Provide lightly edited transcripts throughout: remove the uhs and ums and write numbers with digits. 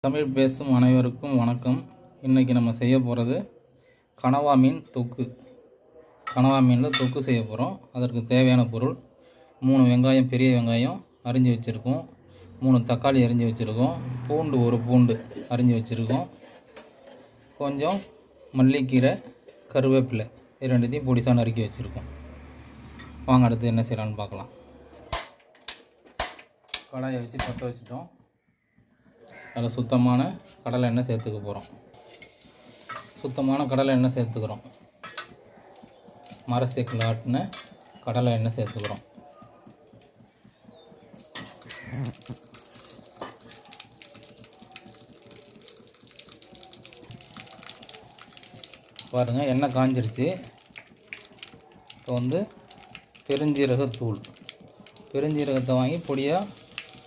தமிழ் பேசும் அனைவருக்கும் வணக்கம். இன்றைக்கி நம்ம செய்ய போகிறது கனவா மீன் தொக்கு. கனவா மீனில் தொக்கு செய்ய போகிறோம். அதற்கு தேவையான பொருள் 3 வெங்காயம், பெரிய வெங்காயம் அரிஞ்சு வச்சுருக்கோம். 3 தக்காளி அரிஞ்சு வச்சுருக்கோம். பூண்டு 1 பூண்டு அரிஞ்சு வச்சுருக்கோம். கொஞ்சம் மல்லிக்கீரை, கருவேப்பிலை இது ரெண்டுத்தையும் பொடிசாக நறுக்கி வச்சுருக்கோம். வாங்க அடுத்து என்ன செய்யலான்னு பார்க்கலாம். கடாயை வச்சு பற்ற வச்சுட்டோம். அதில் சுத்தமான கடலை எண்ணெய் சேர்த்துக்க போகிறோம். சுத்தமான கடலை எண்ணெய் சேர்த்துக்கிறோம். மரச்செக்கில் ஆட்டின கடலை எண்ணெய் சேர்த்துக்கிறோம். பாருங்கள், எண்ணெய் காஞ்சிருச்சு. இப்போ பெருஞ்சீரகத்தூள், பெருஞ்சீரகத்தை வாங்கி பொடியாக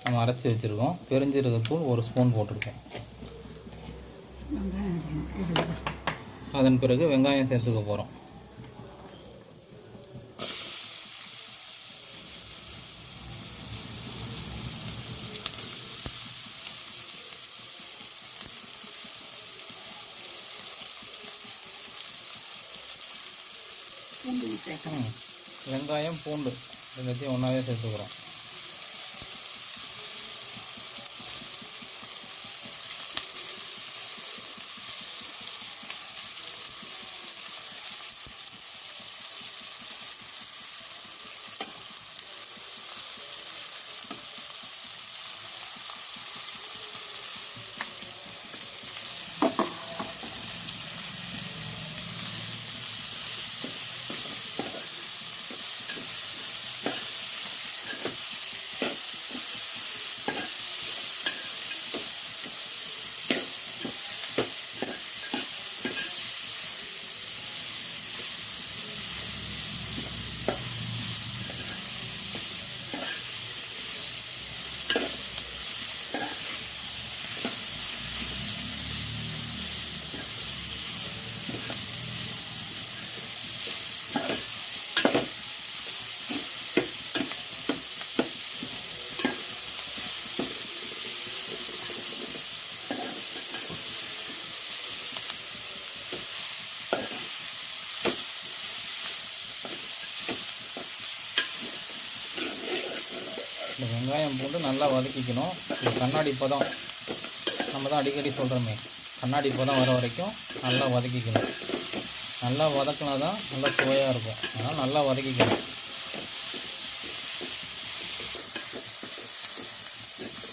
நம்ம அரைச்சி வச்சுருக்கோம். பெருஞ்சீரகத்தூள் 1 ஸ்பூன் போட்டிருக்கோம். அதன் பிறகு வெங்காயம் சேர்த்துக்க போகிறோம். வெங்காயம், பூண்டு ரெண்டுத்தையும் ஒன்றாவே சேர்த்துக்கிறோம். இந்த வெங்காயம் பூண்டு நல்லா வதக்கிக்கணும். இது கண்ணாடி பதம், நம்ம தான் அடிக்கடி சொல்கிறோமே, கண்ணாடி பதம் வர வரைக்கும் நல்லா வதக்கிக்கணும். நல்லா வதக்கினா தான் நல்லா சுவையாக இருக்கும். அதனால் நல்லா வதக்கிக்கணும்.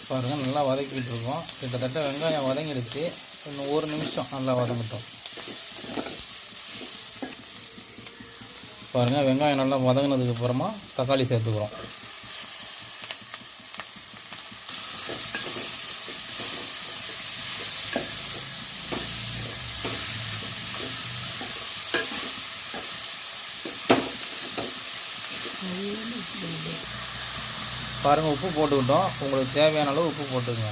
பாருங்கள், நல்லா வதக்கிட்டு இருக்கோம். கிட்டத்தட்ட வெங்காயம் வதங்கிடுச்சு. இன்னும் 1 நிமிஷம் நல்லா வதங்கட்டும். பாருங்கள், வெங்காயம் நல்லா வதங்கினதுக்கு அப்புறமா தக்காளி சேர்த்துக்கிறோம். பாருங்கள், உப்பு போட்டுக்கிட்டோம். உங்களுக்கு தேவையான அளவு உப்பு போட்டுங்க.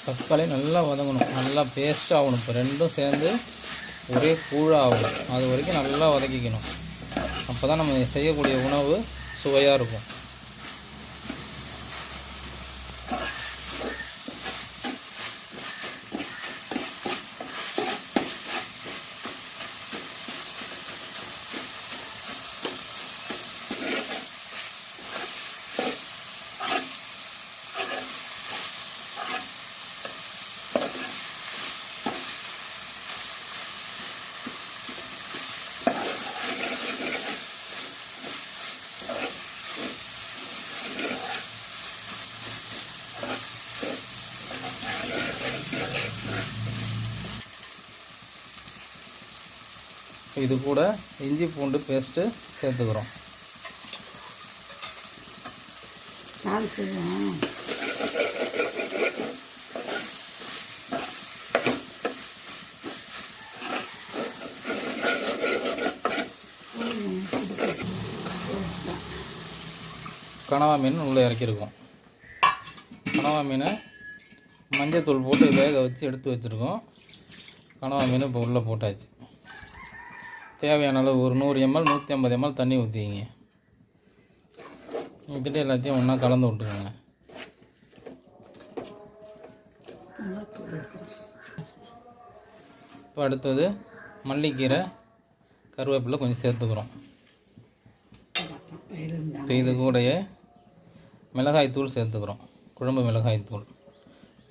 தக்காளி நல்லா வதங்கணும், நல்லா பேஸ்ட் ஆகணும். இப்போ ரெண்டும் சேர்ந்து ஒரே கூழாக ஆகணும். அது வரைக்கும் நல்லா வதக்கிக்கணும். அப்போ தான் நம்ம செய்யக்கூடிய உணவு சுவையாக இருக்கும். இது கூட இஞ்சி பூண்டு பேஸ்ட்டு சேர்த்துக்கிறோம். கனவா மீன் உள்ளே இறக்கியிருக்கோம். கனவா மீனை மஞ்சத்தூள் போட்டு வேக வச்சு எடுத்து வச்சுருக்கோம். கனவா மீன் இப்போ உள்ளே போட்டாச்சு. தேவையான அளவு ஒரு 100 ml 150 ml தண்ணி ஊற்றிக்கிங்க. ஊற்றிட்டு எல்லாத்தையும் ஒன்றா கலந்து விட்டுக்கோங்க. இப்போ அடுத்தது மல்லிக்கீரை கருவேப்பிலை கொஞ்சம் சேர்த்துக்கிறோம். இப்போ இது கூடயே மிளகாய்த்தூள் சேர்த்துக்கிறோம். குழம்பு மிளகாய்த்தூள்,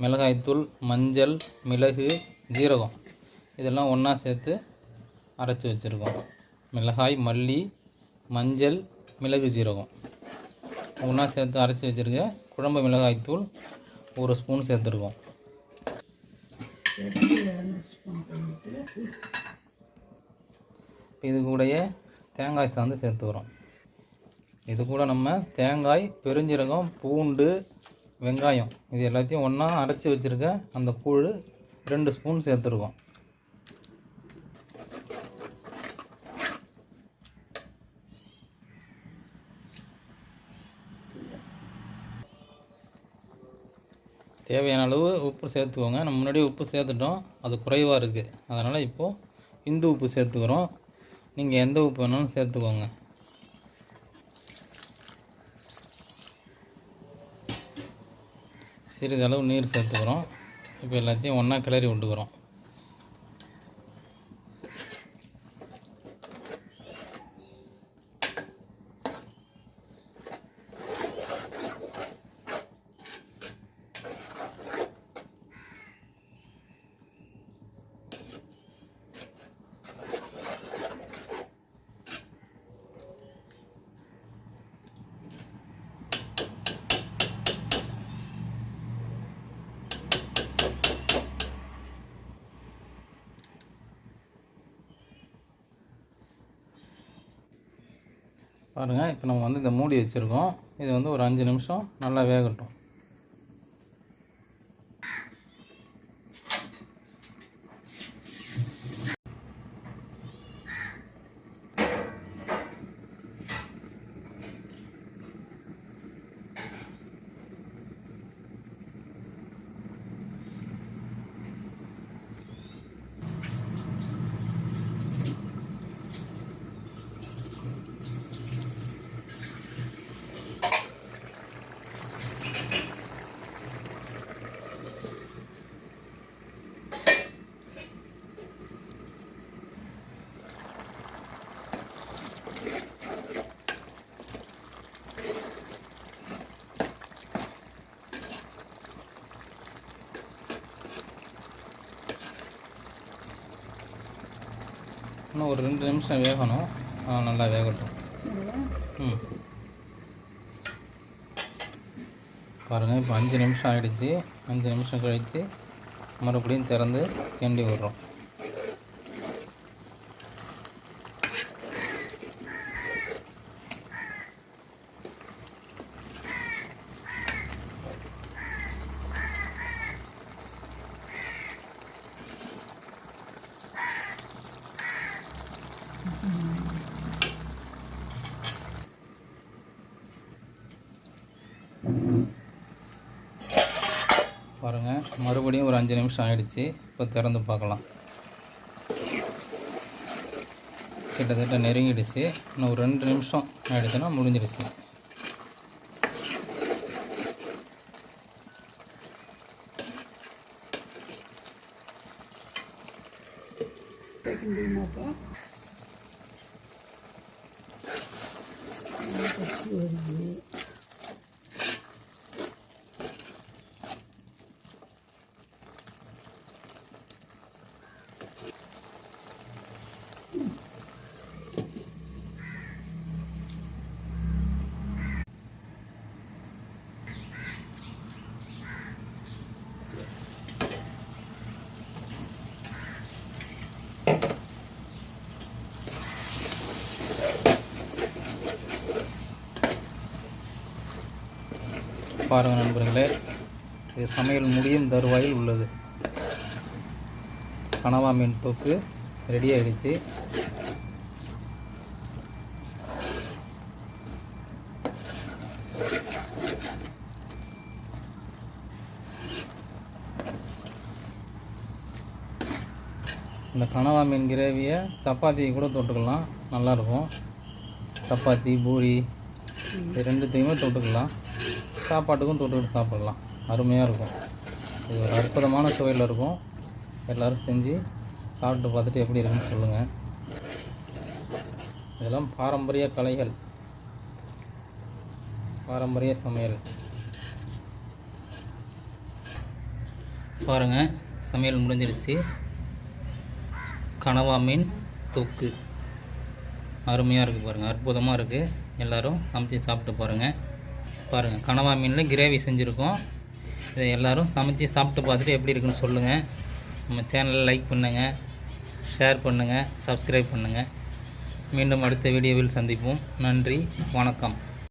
மிளகாய்த்தூள், மஞ்சள், மிளகு, ஜீரகம் இதெல்லாம் ஒன்றா சேர்த்து அரைச்சி வச்சுருக்கோம். மிளகாய், மல்லி, மஞ்சள், மிளகு, ஜீரகம் ஒன்றா சேர்த்து அரைச்சி வச்சுருக்க குழம்பு மிளகாய்த்தூள் 1 ஸ்பூன் சேர்த்துருக்கோம். இது கூடயே தேங்காய் சாந்து சேர்த்துக்கிறோம். இது கூட நம்ம தேங்காய், பெருஞ்சீரகம், பூண்டு, வெங்காயம் இது எல்லாத்தையும் ஒன்றா அரைச்சி வச்சுருக்க அந்த கூழ் 2 ஸ்பூன் சேர்த்துருக்கோம். தேவையான அளவு உப்பு சேர்த்துக்கோங்க. நம்ம முன்னாடியே உப்பு சேர்த்துட்டோம், அது குறைவாக இருக்குது. அதனால் இப்போது இந்து உப்பு சேர்த்துக்கிறோம். நீங்கள் எந்த உப்பு வேணாலும் சேர்த்துக்கோங்க. சிறிதளவு நீர் சேர்த்துக்கிறோம். இப்போ எல்லாத்தையும் ஒன்றா கிளறி விட்டுக்கிறோம். பாருங்கள், இப்போ நம்ம வந்து இந்த மூடி வச்சுருக்கோம். இது வந்து ஒரு 5 நிமிஷம் நல்லா வேகட்டும். இன்னும் ஒரு 2 நிமிஷம் வேகணும். நல்லா வேகட்டும். பாருங்கள், இப்போ 5 நிமிஷம் ஆகிடுச்சு. 5 நிமிஷம் கழித்து மறுபடியும் திறந்து கிண்டி விடுறோம். பாருங்கள், மறுபடியும் ஒரு 5 நிமிஷம் ஆகிடுச்சு. இப்போ திறந்து பார்க்கலாம். கிட்டத்தட்ட நெருங்கிடுச்சு. இன்னும் ஒரு 2 நிமிஷம் ஆகிடுச்சுன்னா முடிஞ்சிடுச்சு. பாருங்கள் நண்பர்களே, இது சமையல் முடியும் தருவாயில் உள்ளது. கனவா மீன் தொக்கு ரெடி ஆகிடுச்சு. இந்த கனவா மீன் கிரேவியை சப்பாத்தியை கூட தொட்டுக்கலாம், நல்லாயிருக்கும். சப்பாத்தி, பூரி இது ரெண்டுத்தையுமே தொட்டுக்கலாம், சாப்பாட்டுக்கும் தொட்டுக்கிட்டு சாப்பிட்லாம், அருமையாக இருக்கும். இது ஒரு அற்புதமான சுவையில் இருக்கும். எல்லோரும் செஞ்சு சாப்பிட்டு பார்த்துட்டு எப்படி இருக்குன்னு சொல்லுங்கள். இதெல்லாம் பாரம்பரிய கலைகள், பாரம்பரிய சமையல். பாருங்கள், சமையல் முடிஞ்சிடுச்சு. கனவா மீன் தொக்கு அருமையாக இருக்குது பாருங்கள், அற்புதமாக இருக்குது. எல்லோரும் சமைச்சு சாப்பிட்டு பாருங்கள். கனவா மீனில் கிரேவி செஞ்சுருக்கோம். இதை எல்லோரும் சமைச்சு சாப்பிட்டு பார்த்துட்டு எப்படி இருக்குன்னு சொல்லுங்கள். நம்ம சேனலில் லைக் பண்ணுங்கள், ஷேர் பண்ணுங்கள், சப்ஸ்கிரைப் பண்ணுங்கள். மீண்டும் அடுத்த வீடியோவில் சந்திப்போம். நன்றி, வணக்கம்.